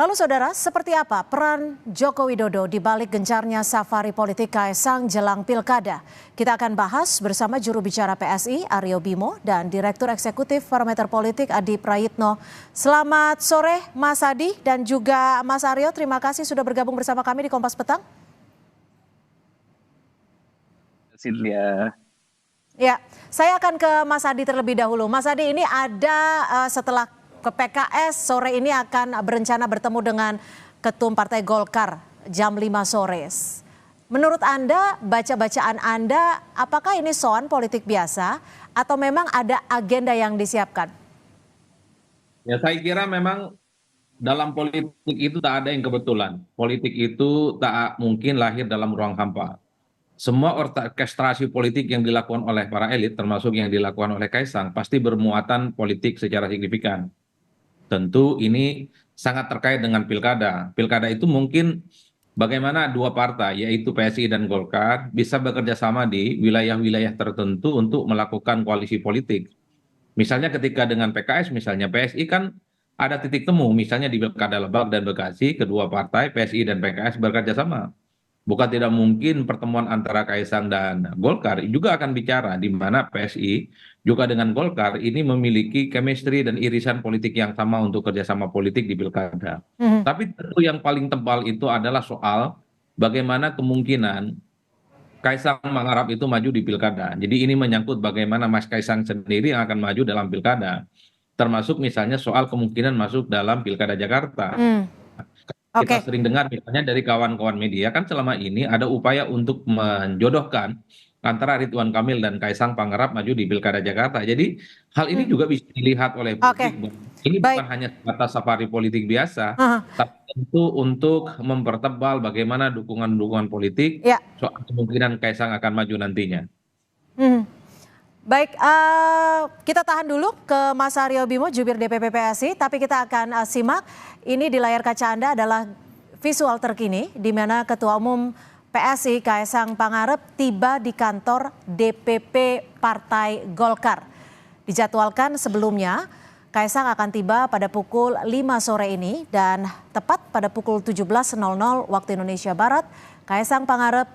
Lalu saudara, seperti apa peran Joko Widodo di balik gencarnya safari politik Kaisang jelang Pilkada? Kita akan bahas bersama juru bicara PSI Aryo Bimo dan Direktur Eksekutif Parameter Politik Adi Prayitno. Selamat sore Mas Adi dan juga Mas Aryo, terima kasih sudah bergabung bersama kami di Kompas Petang. Silya. Ya, saya akan ke Mas Adi terlebih dahulu. Mas Adi, ini ada setelah ke PKS sore ini akan berencana bertemu dengan Ketum Partai Golkar jam 5 sore. Menurut Anda, baca-bacaan Anda, apakah ini soal politik biasa atau memang ada agenda yang disiapkan? Ya, saya kira memang dalam politik itu tak ada yang kebetulan. Politik itu tak mungkin lahir dalam ruang hampa. Semua orkestrasi politik yang dilakukan oleh para elit, termasuk yang dilakukan oleh Kaisang, pasti bermuatan politik secara signifikan. Tentu ini sangat terkait dengan pilkada. Pilkada itu mungkin bagaimana dua partai, yaitu PSI dan Golkar, bisa bekerja sama di wilayah-wilayah tertentu untuk melakukan koalisi politik. Misalnya ketika dengan PKS, misalnya PSI kan ada titik temu, misalnya di Pilkada Lebak dan Bekasi, kedua partai PSI dan PKS bekerja sama. Bukan tidak mungkin pertemuan antara Kaisang dan Golkar juga akan bicara di mana PSI juga dengan Golkar ini memiliki chemistry dan irisan politik yang sama untuk kerjasama politik di pilkada. Tapi tentu yang paling tebal itu adalah soal bagaimana kemungkinan Kaisang Pangarep itu maju di pilkada. Jadi ini menyangkut bagaimana Mas Kaisang sendiri yang akan maju dalam pilkada. Termasuk misalnya soal kemungkinan masuk dalam pilkada Jakarta. Kita sering dengar misalnya dari kawan-kawan media kan selama ini ada upaya untuk menjodohkan antara Ridwan Kamil dan Kaisang Pangarep maju di Pilkada Jakarta. Jadi hal ini juga bisa dilihat oleh publik. Ini bukan hanya sebatas safari politik biasa, tapi tentu untuk mempertebal bagaimana dukungan-dukungan politik soal kemungkinan Kaisang akan maju nantinya. Baik, kita tahan dulu ke Mas Aryo Bimo, jubir DPP PSI, tapi kita akan simak ini di layar kaca Anda adalah visual terkini di mana Ketua Umum PSI Kaisang Pangarep tiba di kantor DPP Partai Golkar. Dijadwalkan sebelumnya Kaisang akan tiba pada pukul 5 sore ini dan tepat pada pukul 17.00 waktu Indonesia Barat, Kaisang Pangarep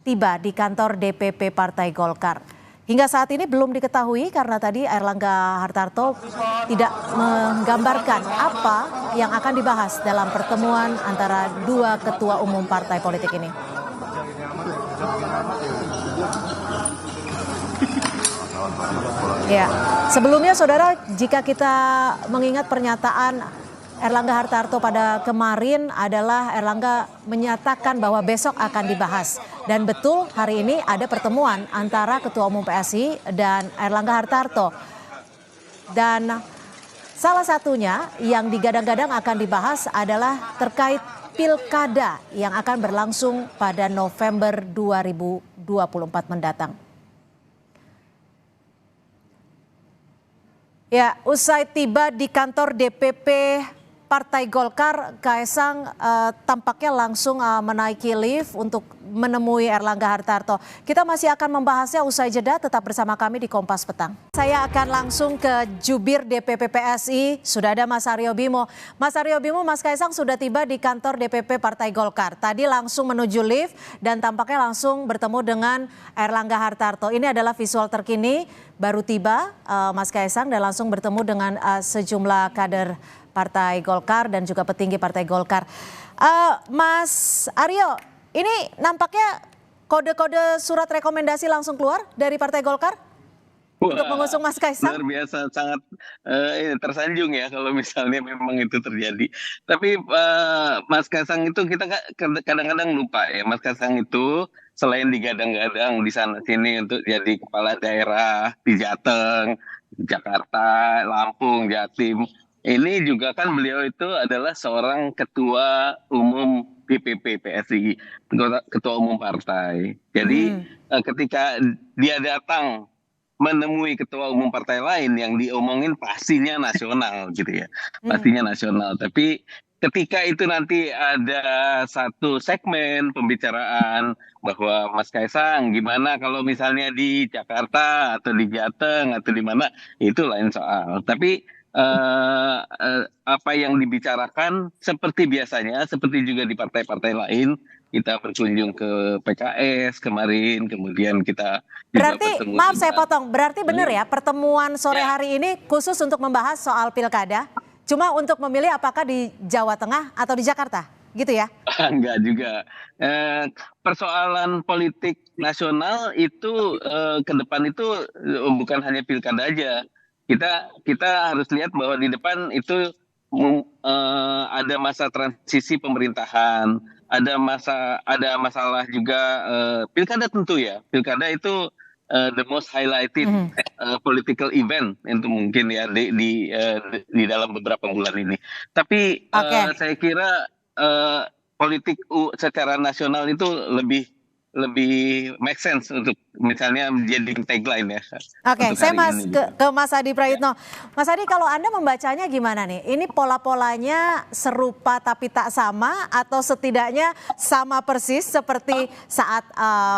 tiba di kantor DPP Partai Golkar. Hingga saat ini belum diketahui karena tadi Airlangga Hartarto tidak menggambarkan apa yang akan dibahas dalam pertemuan antara dua ketua umum partai politik ini. Ya, sebelumnya saudara, jika kita mengingat pernyataan Airlangga Hartarto pada kemarin adalah Airlangga menyatakan bahwa besok akan dibahas. Dan betul hari ini ada pertemuan antara Ketua Umum PSI dan Airlangga Hartarto. Dan salah satunya yang digadang-gadang akan dibahas adalah terkait pilkada yang akan berlangsung pada November 2024 mendatang. Ya, usai tiba di kantor DPP Partai Golkar, Kaisang tampaknya langsung menaiki lift untuk menemui Airlangga Hartarto. Kita masih akan membahasnya usai jeda, tetap bersama kami di Kompas Petang. Saya akan langsung ke jubir DPP PSI, sudah ada Mas Aryo Bimo. Mas Aryo Bimo, Mas Kaisang sudah tiba di kantor DPP Partai Golkar. Tadi langsung menuju lift dan tampaknya langsung bertemu dengan Airlangga Hartarto. Ini adalah visual terkini, baru tiba Mas Kaisang dan langsung bertemu dengan sejumlah kader Partai Golkar dan juga petinggi Partai Golkar. Mas Aryo, ini nampaknya kode-kode surat rekomendasi langsung keluar dari Partai Golkar untuk mengusung Mas Kaisang? Luar biasa, sangat tersanjung ya kalau misalnya memang itu terjadi. Tapi Mas Kaisang itu kita kadang-kadang lupa ya, Mas Kaisang itu selain digadang-gadang di sana-sini untuk jadi kepala daerah di Jateng, Jakarta, Lampung, Jatim, ini juga kan beliau itu adalah seorang ketua umum DPP PSI, ketua umum partai. Jadi ketika dia datang menemui ketua umum partai lain yang diomongin pastinya nasional gitu ya, pastinya nasional. Tapi ketika itu nanti ada satu segmen pembicaraan bahwa Mas Kaisang gimana kalau misalnya di Jakarta atau di Jateng atau di mana, itu lain soal. Tapi apa yang dibicarakan seperti biasanya, seperti juga di partai-partai lain. Kita berkunjung ke PKS kemarin, kemudian kita juga Berarti, bertemu maaf saya dengan. potong, berarti benar ya pertemuan sore Ya, hari ini khusus untuk membahas soal pilkada, cuma untuk memilih apakah di Jawa Tengah atau di Jakarta, gitu ya? enggak juga. Persoalan politik nasional itu ke depan itu bukan hanya pilkada aja. Kita harus lihat bahwa di depan itu ada masa transisi pemerintahan, ada masalah juga pilkada tentu ya. Pilkada itu the most highlighted Mhm. political event itu mungkin ya di dalam beberapa bulan ini. Tapi Oke. saya kira politik secara nasional itu lebih lebih make sense untuk misalnya menjadi tagline ya Oke, untuk saya hari ini gitu. ke Mas Adi Ya. Prayitno. Mas Adi, kalau Anda membacanya gimana nih? Ini pola-polanya serupa tapi tak sama atau setidaknya sama persis seperti saat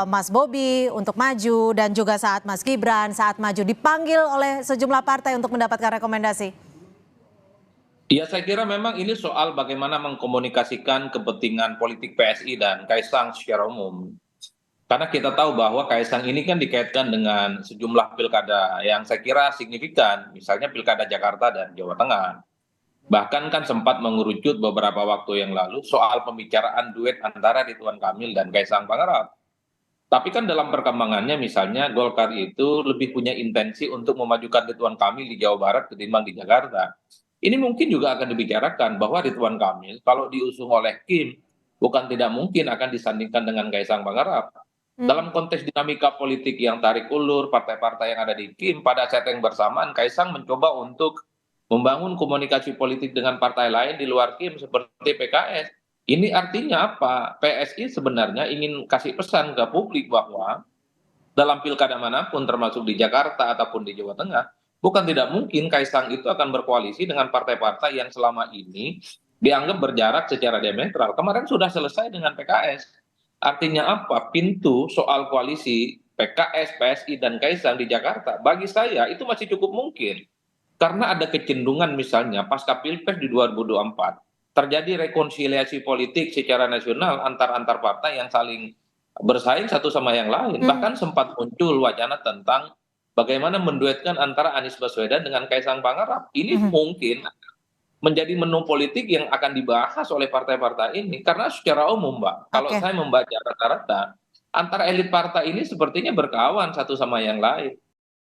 Mas Bobi untuk maju dan juga saat Mas Gibran saat maju dipanggil oleh sejumlah partai untuk mendapatkan rekomendasi? Ya, saya kira memang ini soal bagaimana mengkomunikasikan kepentingan politik PSI dan Kaisang secara umum. Karena kita tahu bahwa Kaisang ini kan dikaitkan dengan sejumlah pilkada yang saya kira signifikan, misalnya pilkada Jakarta dan Jawa Tengah. Bahkan kan sempat mengerucut beberapa waktu yang lalu soal pembicaraan duet antara Ridwan Kamil dan Kaisang Pangarap. Tapi kan dalam perkembangannya misalnya Golkar itu lebih punya intensi untuk memajukan Ridwan Kamil di Jawa Barat ketimbang di Jakarta. Ini mungkin juga akan dibicarakan bahwa Ridwan Kamil kalau diusung oleh Kim bukan tidak mungkin akan disandingkan dengan Kaisang Pangarap. Hmm. Dalam konteks dinamika politik yang tarik ulur partai-partai yang ada di Kim pada saat yang bersamaan Kaisang mencoba untuk membangun komunikasi politik dengan partai lain di luar Kim seperti PKS. Ini artinya apa? PSI sebenarnya ingin kasih pesan ke publik bahwa dalam pilkada manapun termasuk di Jakarta ataupun di Jawa Tengah, bukan tidak mungkin Kaisang itu akan berkoalisi dengan partai-partai yang selama ini dianggap berjarak secara diametral. Kemarin sudah selesai dengan PKS. Artinya apa? Pintu soal koalisi PKS, PSI, dan Kaisang di Jakarta, bagi saya itu masih cukup mungkin. Karena ada kecenderungan misalnya pasca Pilpres di 2024 terjadi rekonsiliasi politik secara nasional antar partai yang saling bersaing satu sama yang lain. Bahkan sempat muncul wacana tentang bagaimana menduetkan antara Anies Baswedan dengan Kaisang Pangarap. Ini mungkin menjadi menu politik yang akan dibahas oleh partai-partai ini. Karena secara umum, Mbak, kalau Oke. saya membaca rata-rata, antara elit partai ini sepertinya berkawan satu sama yang lain.